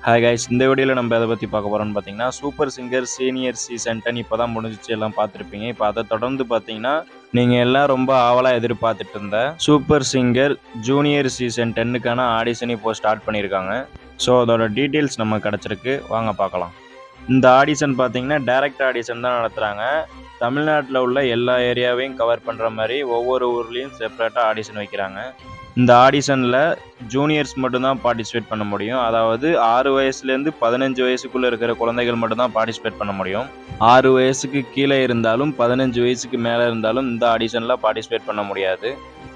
Hi guys, இந்த வீடியோவில் நம்ம எதை பற்றி பார்க்க போகிறோம்னு பார்த்தீங்கன்னா, சூப்பர் சிங்கர் சீனியர் சீசன் 10 இப்போ தான் முடிஞ்சிச்சு, எல்லாம் பார்த்துருப்பீங்க. இப்போ அதை தொடர்ந்து பார்த்தீங்கன்னா, நீங்கள் எல்லாம் ரொம்ப ஆவலாக எதிர்பார்த்துட்டு இருந்த சூப்பர் சிங்கர் ஜூனியர் சீசன் 10க்கான ஆடிஷன் இப்போ ஸ்டார்ட் பண்ணியிருக்காங்க. ஸோ அதோட டீட்டெயில்ஸ் நம்ம கிடச்சிருக்கு, வாங்க பார்க்கலாம். இந்த ஆடிஷன் பார்த்தீங்கன்னா டைரக்ட் ஆடிஷன் தான் நடத்துகிறாங்க. தமிழ்நாட்டில் உள்ள எல்லா ஏரியாவையும் கவர் பண்ணுற மாதிரி ஒவ்வொரு ஊர்லேயும் செப்பரேட்டாக ஆடிஷன் வைக்கிறாங்க. இந்த ஆடிஷனில் ஜூனியர்ஸ் மட்டும்தான் பார்ட்டிசிபேட் பண்ண முடியும். அதாவது 6 வயசுலேருந்து 15 வயசுக்குள்ளே இருக்கிற குழந்தைகள் மட்டும்தான் பார்ட்டிசிபேட் பண்ண முடியும். 6 வயசுக்கு கீழே இருந்தாலும் 15 வயசுக்கு மேலே இருந்தாலும் இந்த ஆடிஷனில் பார்ட்டிசிபேட் பண்ண முடியாது.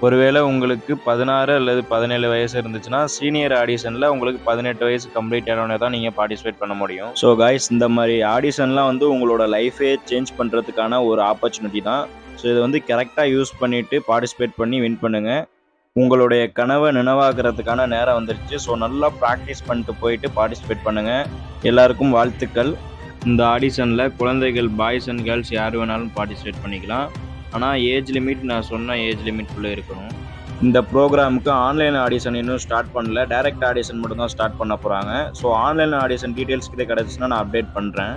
ஒருவேளை உங்களுக்கு 16 அல்லது 17 வயசு இருந்துச்சுன்னா சீனியர் ஆடிஷனில் உங்களுக்கு 18 வயசு கம்ப்ளீட் ஆனோடனே தான் நீங்கள் பார்ட்டிசிபேட் பண்ண முடியும். ஸோ கைஸ், இந்த மாதிரி ஆடிஷன்லாம் உங்களோட லைஃபே சேஞ்ச் பண்ணுறதுக்கான ஒரு ஆப்பர்ச்சுனிட்டி தான். ஸோ இதை கரெக்டாக யூஸ் பண்ணிவிட்டு பார்ட்டிசிபேட் பண்ணி வின் பண்ணுங்கள். உங்களுடைய கனவை நினைவாக்குறதுக்கான நேரம் வந்துருச்சு. ஸோ நல்லா ப்ராக்டிஸ் பண்ணிட்டு போயிட்டு பார்ட்டிசிபேட் பண்ணுங்கள். எல்லாருக்கும் வாழ்த்துக்கள். இந்த ஆடிஷனில் குழந்தைகள், பாய்ஸ் அண்ட் கேர்ள்ஸ் யார் வேணாலும் பார்ட்டிசிபேட் பண்ணிக்கலாம். ஆனால் ஏஜ் லிமிட் நான் சொன்ன ஏஜ் லிமிட்குள்ளே இருக்கணும். இந்த ப்ரோக்ராமுக்கு ஆன்லைன் ஆடிஷன் இன்னும் ஸ்டார்ட் பண்ணல, டைரக்ட் ஆடிஷன் மட்டும் தான் ஸ்டார்ட் பண்ண போகிறாங்க. ஸோ ஆன்லைன் ஆடிஷன் டீட்டெயில்ஸ் கிட்டே கிடச்சின்னா நான் அப்டேட் பண்ணுறேன்.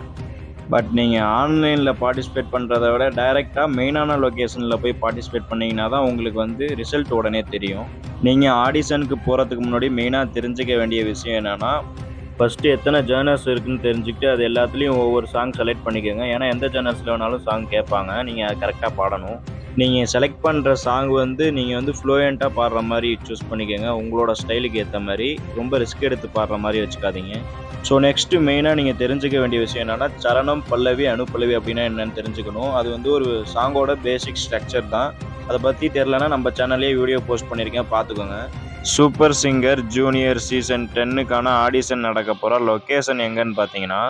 பட் நீங்கள் ஆன்லைனில் பார்ட்டிசிபேட் பண்ணுறத விட டைரெக்டாக மெயினான லொக்கேஷனில் போய் பார்ட்டிசிபேட் பண்ணிங்கன்னா தான் உங்களுக்கு ரிசல்ட் உடனே தெரியும். நீங்கள் ஆடிஷனுக்கு போகிறதுக்கு முன்னாடி மெயினாக தெரிஞ்சிக்க வேண்டிய விஷயம் என்னென்னா, ஃபஸ்ட்டு எத்தனை ஜேர்னர்ஸ் இருக்குதுன்னு தெரிஞ்சுக்கிட்டு அது எல்லாத்துலேயும் ஒவ்வொரு சாங் செலக்ட் பண்ணிக்கோங்க. ஏன்னா எந்த ஜேர்னர்ஸில் வேணாலும் சாங் கேட்பாங்க, நீங்கள் அதை கரெக்டாக பாடணும். நீங்கள் செலக்ட் பண்ணுற சாங் நீங்கள் ஃப்ளூயண்ட்டாக பாடுற மாதிரி சூஸ் பண்ணிக்கோங்க. உங்களோட ஸ்டைலுக்கு ஏற்ற மாதிரி ரொம்ப ரிஸ்க் எடுத்து பாடுற மாதிரி வச்சுக்காதீங்க. ஸோ நெக்ஸ்ட்டு மெயினாக நீங்கள் தெரிஞ்சுக்க வேண்டிய விஷயம் என்னென்னா, சரணம், பல்லவி, அனுப்பல்லவி அப்படின்னா என்னென்னு தெரிஞ்சுக்கணும். அது ஒரு சாங்கோட பேசிக் ஸ்ட்ரக்சர் தான். அதை பற்றி தெரிலனா நம்ம சேனல்லே வீடியோ போஸ்ட் பண்ணியிருக்கேன், பார்த்துக்கோங்க. சூப்பர் சிங்கர் ஜூனியர் சீசன் 10க்கான ஆடிஷன் நடக்க போகிற லொக்கேஷன் எங்கன்னு பார்த்தீங்கன்னா,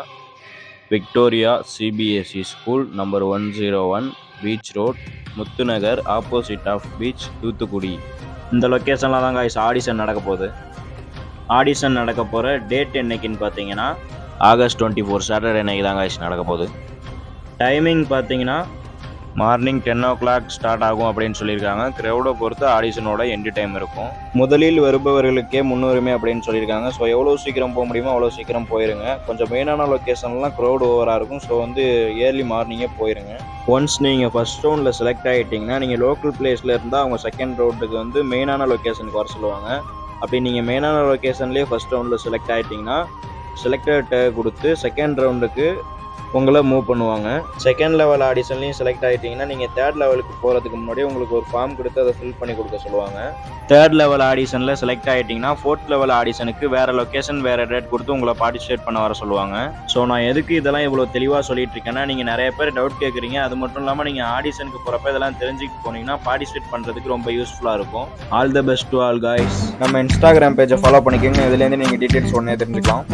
Victoria CBSE school number 101 beach road, Muthunagar, opposite of beach, Thoothukudi. இந்த லொக்கேஷனில் தான் கைஸ் ஆடிஷன் நடக்க போகுது. ஆடிஷன் நடக்க போகிற டேட் என்னைக்குன்னு பார்த்தீங்கன்னா, ஆகஸ்ட் 24 சாட்டர்டே அன்னைக்கு தான் கைஸ் நடக்க போகுது. டைமிங் பார்த்தீங்கன்னா மார்னிங் 10 o'clock ஸ்டார்ட் ஆகும் அப்படின்னு சொல்லியிருக்காங்க. க்ரௌடை பொறுத்து ஆடிஷனோட எண்டு டைம் இருக்கும். முதலில் வருபவர்களுக்கே முன்னுரிமை அப்படின்னு சொல்லியிருக்காங்க. ஸோ எவ்வளோ சீக்கிரம் போக முடியுமோ அவ்வளோ சீக்கிரம் போயிருங்க. கொஞ்சம் மெயினான லொக்கேஷன்லாம் க்ரௌட் ஓவராக இருக்கும். ஸோ ஏர்லி மார்னிங்கே போயிருங்க. ஒன்ஸ் நீங்கள் ஃபஸ்ட் ரவுண்டில் செலக்ட் ஆகிட்டிங்கன்னா, நீங்கள் லோக்கல் பிளேஸில் இருந்தால் அவங்க செகண்ட் ரவுண்டுக்கு மெயினான லொக்கேஷனுக்கு வர சொல்லுவாங்க. அப்படி நீங்கள் மெயினான லொக்கேஷன்லேயே ஃபஸ்ட் ரவுண்டில் செலக்ட் ஆகிட்டிங்கன்னா, செலக்டட் கொடுத்து செகண்ட் ரவுண்டுக்கு உங்களை மூவ் பண்ணுவாங்க. செகண்ட் லெவல் ஆடிஷன்லையும் செலக்ட் ஆகிட்டிங்கன்னா, நீங்கள் தேர்ட் லெவலுக்கு போகிறதுக்கு முன்னாடி உங்களுக்கு ஒரு ஃபார்ம் கொடுத்து அதை ஃபில் பண்ணி கொடுக்க சொல்லுவாங்க. தேர்ட் லெவல் ஆடிஷனில் செலக்ட் ஆகிட்டிங்கன்னா, ஃபோர்த் லெவல் ஆடிஷனுக்கு வேறு லொக்கேஷன், வேறு டேட் கொடுத்து உங்களை பார்ட்டிசிபேட் பண்ண வர சொல்லுவாங்க. ஸோ நான் எதுக்கு இதெல்லாம் இவ்வளோ தெளிவாக சொல்லிட்டு இருக்கேன்னா, நீங்கள் நிறைய பேர் டவுட் கேட்குறீங்க. அது மட்டும் இல்லாமல் நீங்கள் ஆடிஷனுக்கு போகிறப்ப இதெல்லாம் தெரிஞ்சுக்கிட்டு போனீங்கன்னா பார்ட்டிசிபேட் பண்ணுறதுக்கு ரொம்ப யூஸ்ஃபுல்லாக இருக்கும். All the best to all guys. நம்ம இன்ஸ்டாகிராம் பேஜை ஃபாலோ பண்ணிக்கோங்க. இதுலேருந்து நீங்கள் டீட்டெயில்ஸ் உடனே தெரிஞ்சுக்கலாம்.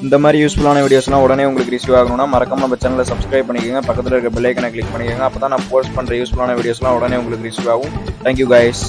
இந்த மாதிரி யூஸ்ஃபுல்லான வீடியோஸ்லாம் உடனே உங்களுக்கு ரிசீவ் ஆகணும்னா மறக்காம நம்ம சேனலை சப்ஸ்கிரைப் பண்ணிக்கோங்க. பக்கத்தில் இருக்க பெல் ஐக்கனை கிளிக் பண்ணிக்கோங்க. அப்போ தான் நான் போஸ்ட் பண்ணுற யூஸ்ஃபுல்லான வீடியோஸ்லாம் உடனே உங்களுக்கு ரிசீவ் ஆகும். Thank you guys.